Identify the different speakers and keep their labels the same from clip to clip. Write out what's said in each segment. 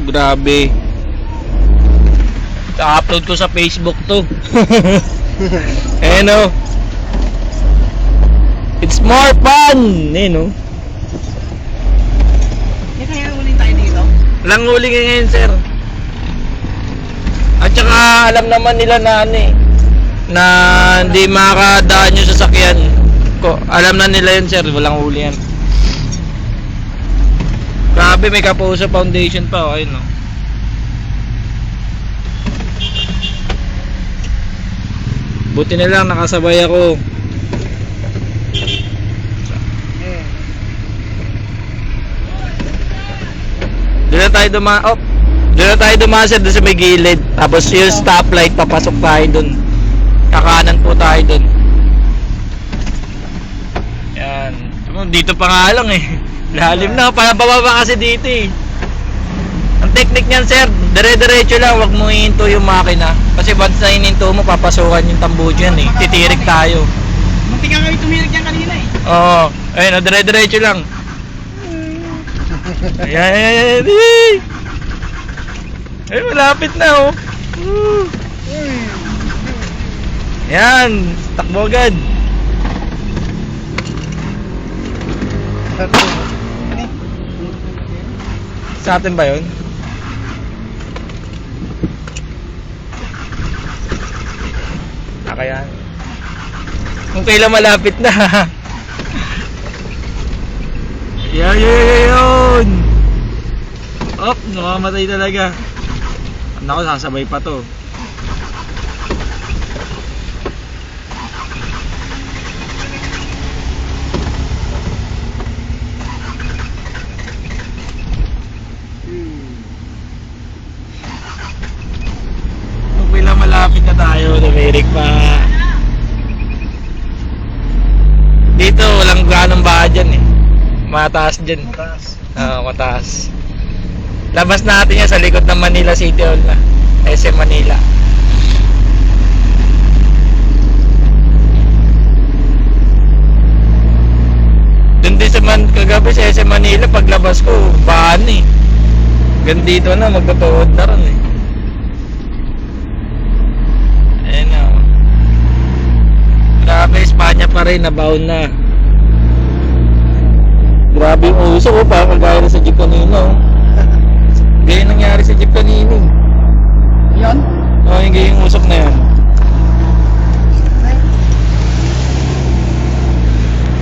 Speaker 1: Grabe. I-upload ko sa Facebook to. Ayan o. It's more fun. Ayan o.
Speaker 2: Kaya uling tayo dito?
Speaker 1: Walang huli ngayon, sir. At saka alam naman nila na ano eh, na hindi makakadaan yung sasakyan ko. Alam na nila yun, sir. Walang huli yan. Grabe, may Kapuso Foundation pa. Ayun no. Buti na lang nakasabay ako. Doon na tayo doon na tayo dumaan doon sa may gilid. Tapos yung stoplight, papasok tayo doon. Kakanan po tayo doon. Yan. Dito pa nga lang eh. Lalim na, bababa kasi dito eh. Ang technique niyan, sir, dire-diretso lang, wag mo hihinto yung makina. Kasi once na hininto mo, papasukan yung tambo dyan eh. Titirik tayo.
Speaker 2: Munti ka kami tumirik dyan kanina eh.
Speaker 1: Oo. Ayun, dire-diretso lang. Ayan. Ay, malapit na oh. Yan, takbo agad. Sa atin ba yun? Kaya kung kailan malapit na. Yun. Op, nakamatay talaga. Naku, sasabay pa to. Kung kailan malapit na tayo, tumirik pa. Dito, walang ganong baha dyan eh. Mataas dyan. Mataas. Labas natin yan sa likod ng Manila City Hall na. SM Manila. Doon din sa kagabi sa SM Manila, paglabas ko, bahan eh. Gandito na, magtutuod na rin eh. Ayan na. Grabe, Espanya pa rin, nabaon na. Grabe yung usok ko, parang kagaya na sa jeep kanina. Gaya nangyari sa jeep kanina.
Speaker 2: Yun?
Speaker 1: Oo, yung gaya yung usok na yan.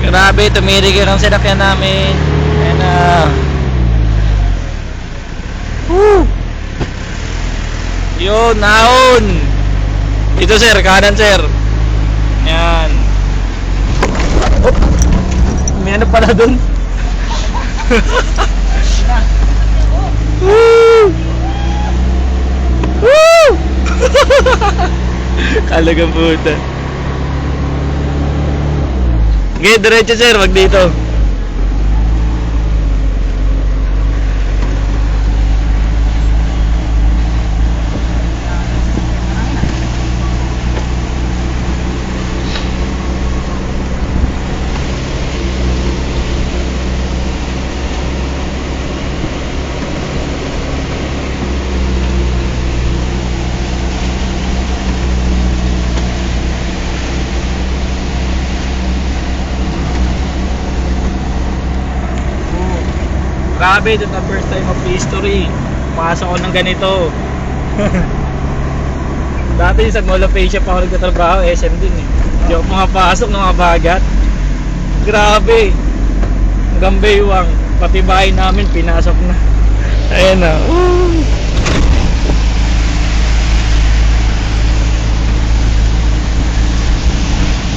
Speaker 1: Grabe, tumirik yun ang sinakyan namin. Ayan na. Woo! Yun, naon! Dito sir, kanan sir. Yan. Oh! May ano pala dun? Woo! Woo! Kalagang puta. Okay, diretso sir, wag dito. Grabe, ito na first time of history. Pumasok ako ng ganito. Dati sa Mall of Asia pa ako nagtatrabaho, SM din eh. Hindi ako pumapasok ng mga bagat. Grabe. Hanggang Baywang, pati bahay namin pinasok na. Ayan na.